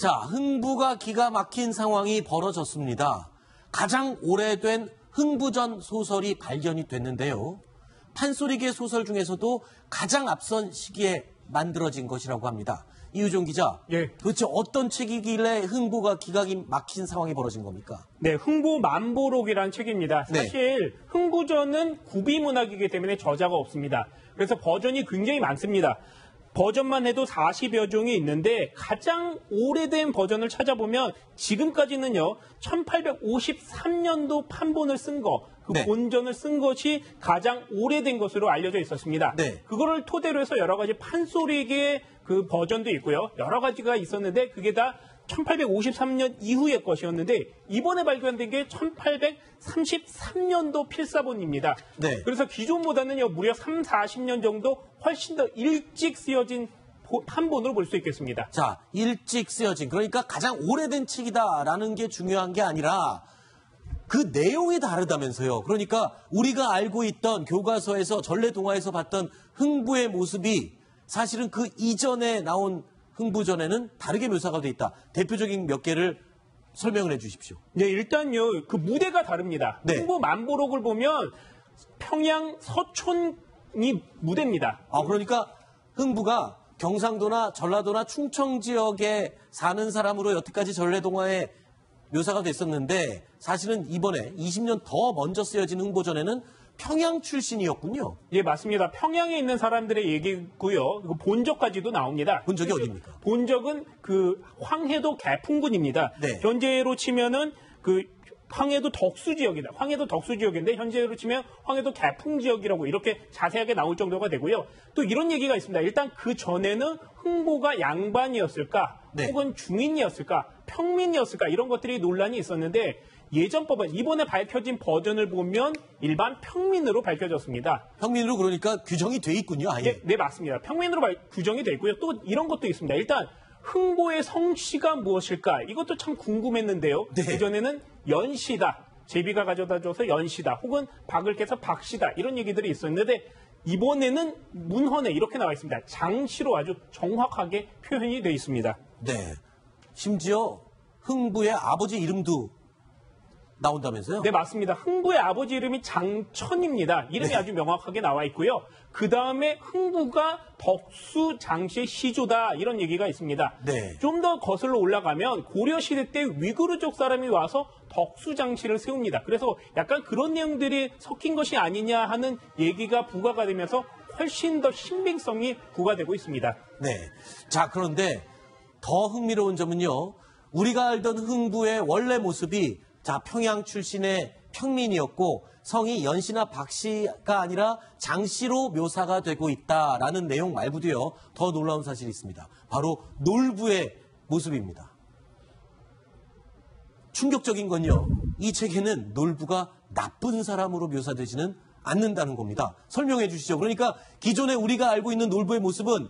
자, 흥부가 기가 막힌 상황이 벌어졌습니다. 가장 오래된 흥부전 소설이 발견이 됐는데요. 판소리계 소설 중에서도 가장 앞선 시기에 만들어진 것이라고 합니다. 이유종 기자, 예. 도대체 어떤 책이길래 흥부가 기가 막힌 상황이 벌어진 겁니까? 네, 흥부만보록이라는 책입니다. 네. 사실 흥부전은 구비문학이기 때문에 저자가 없습니다. 그래서 버전이 굉장히 많습니다. 버전만 해도 40여 종이 있는데 가장 오래된 버전을 찾아보면 지금까지는요 1853년도 판본을 쓴 거, 그 네. 본전을 쓴 것이 가장 오래된 것으로 알려져 있었습니다. 네. 그거를 토대로 해서 여러 가지 판소리의 그 버전도 있고요. 여러 가지가 있었는데 그게 다 1853년 이후의 것이었는데 이번에 발견된 게 1833년도 필사본입니다. 네. 그래서 기존보다는요 무려 3, 40년 정도 훨씬 더 일찍 쓰여진 판본으로 볼 수 있겠습니다. 자, 일찍 쓰여진, 그러니까 가장 오래된 책이다라는 게 중요한 게 아니라 그 내용이 다르다면서요. 그러니까 우리가 알고 있던 교과서에서 전래동화에서 봤던 흥부의 모습이 사실은 그 이전에 나온 흥부전에는 다르게 묘사가 돼 있다. 대표적인 몇 개를 설명을 해 주십시오. 네, 일단요 그 무대가 다릅니다. 네. 흥부만보록을 보면 평양 서촌이 무대입니다. 아, 그러니까 흥부가 경상도나 전라도나 충청 지역에 사는 사람으로 여태까지 전래동화에 묘사가 됐었는데 사실은 이번에 20년 더 먼저 쓰여진 흥부전에는 평양 출신이었군요. 예, 맞습니다. 평양에 있는 사람들의 얘기고요. 그 본적까지도 나옵니다. 본적이 어디입니까? 본적은 그 황해도 개풍군입니다. 네. 현재로 치면은 그 황해도 덕수 지역이다. 황해도 덕수 지역인데 현재로 치면 황해도 개풍 지역이라고 이렇게 자세하게 나올 정도가 되고요. 또 이런 얘기가 있습니다. 일단 그 전에는 흥부가 양반이었을까? 네. 혹은 중인이었을까? 평민이었을까? 이런 것들이 논란이 있었는데 예전 법은 이번에 밝혀진 버전을 보면 일반 평민으로 밝혀졌습니다. 평민으로 그러니까 규정이 돼 있군요, 아예. 네, 맞습니다. 평민으로 규정이 되어 있고요. 또 이런 것도 있습니다. 일단 흥보의 성씨가 무엇일까? 이것도 참 궁금했는데요. 네. 그전에는 연씨다. 제비가 가져다줘서 연씨다. 혹은 박을 깨서 박씨다. 이런 얘기들이 있었는데 이번에는 문헌에 이렇게 나와 있습니다. 장씨로 아주 정확하게 표현이 되어 있습니다. 네. 심지어 흥부의 아버지 이름도 나온다면서요? 네, 맞습니다. 흥부의 아버지 이름이 장천입니다. 이름이 네. 아주 명확하게 나와 있고요. 그 다음에 흥부가 덕수 장씨의 시조다 이런 얘기가 있습니다. 네. 좀 더 거슬러 올라가면 고려시대 때 위구르족 사람이 와서 덕수 장씨를 세웁니다. 그래서 약간 그런 내용들이 섞인 것이 아니냐 하는 얘기가 부과가 되면서 훨씬 더 신빙성이 부과되고 있습니다. 네. 자, 그런데 더 흥미로운 점은요. 우리가 알던 흥부의 원래 모습이 자, 평양 출신의 평민이었고 성이 연씨나 박씨가 아니라 장씨로 묘사가 되고 있다라는 내용 말고도요. 더 놀라운 사실이 있습니다. 바로 놀부의 모습입니다. 충격적인 건요. 이 책에는 놀부가 나쁜 사람으로 묘사되지는 않는다는 겁니다. 설명해 주시죠. 그러니까 기존에 우리가 알고 있는 놀부의 모습은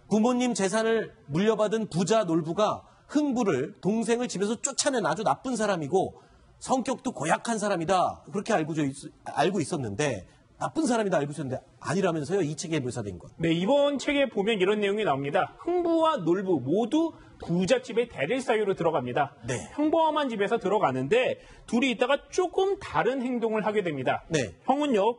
부모님 재산을 물려받은 부자 놀부가 흥부를, 동생을 집에서 쫓아낸 아주 나쁜 사람이고 성격도 고약한 사람이다. 그렇게 알고 있었는데 나쁜 사람이다 알고 있었는데 아니라면서요. 이 책에 묘사된 것. 네, 이번 책에 보면 이런 내용이 나옵니다. 흥부와 놀부 모두 부잣집의 대릴 사유로 들어갑니다. 네. 평범한 집에서 들어가는데 둘이 있다가 조금 다른 행동을 하게 됩니다. 네. 형은요.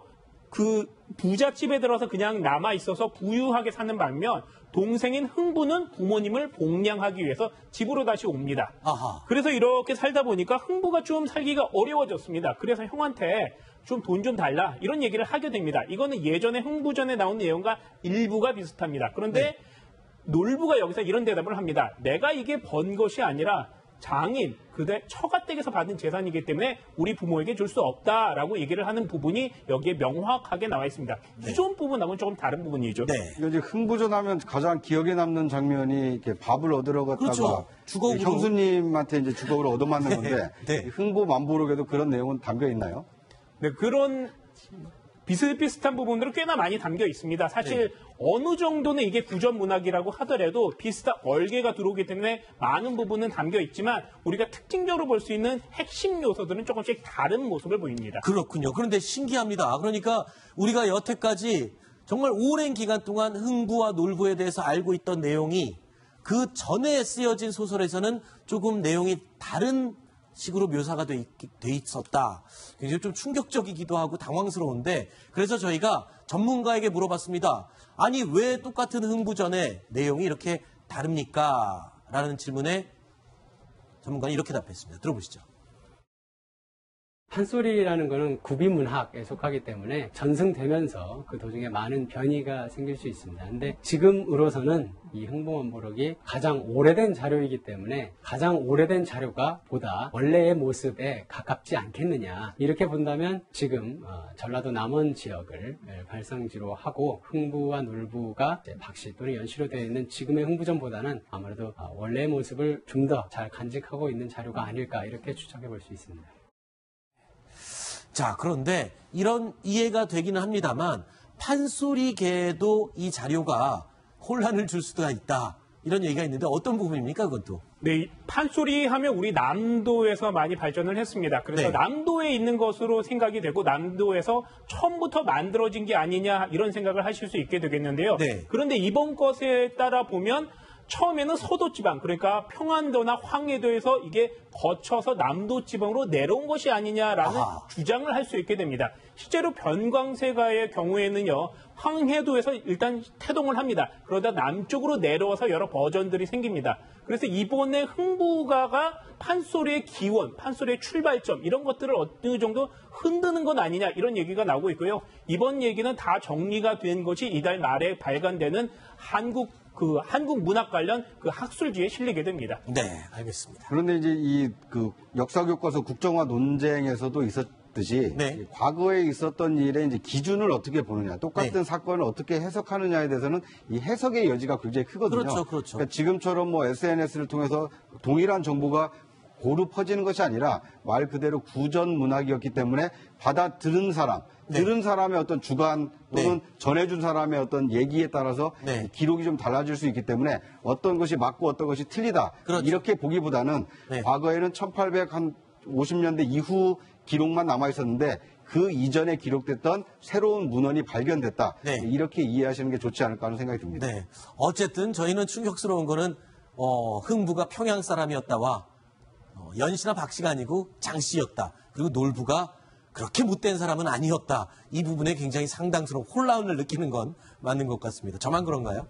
그 부잣집에 들어서 그냥 남아 있어서 부유하게 사는 반면 동생인 흥부는 부모님을 복양하기 위해서 집으로 다시 옵니다. 아하. 그래서 이렇게 살다 보니까 흥부가 좀 살기가 어려워졌습니다. 그래서 형한테 좀 돈 좀 달라 이런 얘기를 하게 됩니다. 이거는 예전에 흥부전에 나온 내용과 일부가 비슷합니다. 그런데 네. 놀부가 여기서 이런 대답을 합니다. 내가 이게 번 것이 아니라 장인, 그대 처가댁에서 받은 재산이기 때문에 우리 부모에게 줄 수 없다라고 얘기를 하는 부분이 여기에 명확하게 나와 있습니다. 기존 부분하고는 조금 다른 부분이죠. 네. 이제 흥부전 하면 가장 기억에 남는 장면이 이렇게 밥을 얻으러 갔다가 그렇죠. 주걱으로. 형수님한테 이제 주걱으로 얻어맞는 건데 네. 흥부만보록에도 그런 내용은 담겨 있나요? 네, 그런 비슷비슷한 부분들은 꽤나 많이 담겨 있습니다. 사실 어느 정도는 이게 구전 문학이라고 하더라도 비슷한 얼개가 들어오기 때문에 많은 부분은 담겨 있지만 우리가 특징적으로 볼 수 있는 핵심 요소들은 조금씩 다른 모습을 보입니다. 그렇군요. 그런데 신기합니다. 그러니까 우리가 여태까지 정말 오랜 기간 동안 흥부와 놀부에 대해서 알고 있던 내용이 그 전에 쓰여진 소설에서는 조금 내용이 다른 식으로 묘사가 돼 있었다. 굉장히 좀 충격적이기도 하고 당황스러운데 그래서 저희가 전문가에게 물어봤습니다. 아니 왜 똑같은 흥부전의 내용이 이렇게 다릅니까? 라는 질문에 전문가는 이렇게 답했습니다. 들어보시죠. 판소리라는 것은 구비문학에 속하기 때문에 전승되면서 그 도중에 많은 변이가 생길 수 있습니다. 근데 지금으로서는 이 흥부만보록이 가장 오래된 자료이기 때문에 가장 오래된 자료가 보다 원래의 모습에 가깝지 않겠느냐. 이렇게 본다면 지금 전라도 남원 지역을 발상지로 하고 흥부와 놀부가 박씨 또는 연시로 되어 있는 지금의 흥부전보다는 아무래도 원래의 모습을 좀 더 잘 간직하고 있는 자료가 아닐까 이렇게 추정해 볼 수 있습니다. 자, 그런데 이런 이해가 되기는 합니다만 판소리계에도 이 자료가 혼란을 줄 수가 있다. 이런 얘기가 있는데 어떤 부분입니까, 그것도? 네, 판소리 하면 우리 남도에서 많이 발전을 했습니다. 그래서 네. 남도에 있는 것으로 생각이 되고 남도에서 처음부터 만들어진 게 아니냐 이런 생각을 하실 수 있게 되겠는데요. 네. 그런데 이번 것에 따라 보면 처음에는 서도지방, 그러니까 평안도나 황해도에서 이게 거쳐서 남도지방으로 내려온 것이 아니냐라는 주장을 할 수 있게 됩니다. 실제로 변광세가의 경우에는요, 황해도에서 일단 태동을 합니다. 그러다 남쪽으로 내려와서 여러 버전들이 생깁니다. 그래서 이번에 흥부가가 판소리의 기원, 판소리의 출발점 이런 것들을 어느 정도 흔드는 건 아니냐 이런 얘기가 나오고 있고요. 이번 얘기는 다 정리가 된 것이 이달 말에 발간되는 한국 문학 관련 그 학술지에 실리게 됩니다. 네, 알겠습니다. 그런데 이제 이 그 역사 교과서 국정화 논쟁에서도 있었듯이 네. 이 과거에 있었던 일의 이제 기준을 어떻게 보느냐, 똑같은 네. 사건을 어떻게 해석하느냐에 대해서는 이 해석의 여지가 굉장히 크거든요. 그렇죠, 그렇죠. 그러니까 지금처럼 뭐 SNS를 통해서 동일한 정보가 고루 퍼지는 것이 아니라 말 그대로 구전 문학이었기 때문에 받아들은 사람, 네. 들은 사람의 어떤 주관 또는 네. 전해준 사람의 어떤 얘기에 따라서 네. 기록이 좀 달라질 수 있기 때문에 어떤 것이 맞고 어떤 것이 틀리다. 그렇죠. 이렇게 보기보다는 네. 과거에는 1850년대 이후 기록만 남아 있었는데 그 이전에 기록됐던 새로운 문헌이 발견됐다. 네. 이렇게 이해하시는 게 좋지 않을까 하는 생각이 듭니다. 네. 어쨌든 저희는 충격스러운 거는 흥부가 평양 사람이었다와 연시나 박씨가 아니고 장씨였다. 그리고 놀부가 그렇게 못된 사람은 아니었다. 이 부분에 굉장히 상당스러운 혼란을 느끼는 건 맞는 것 같습니다. 저만 그런가요?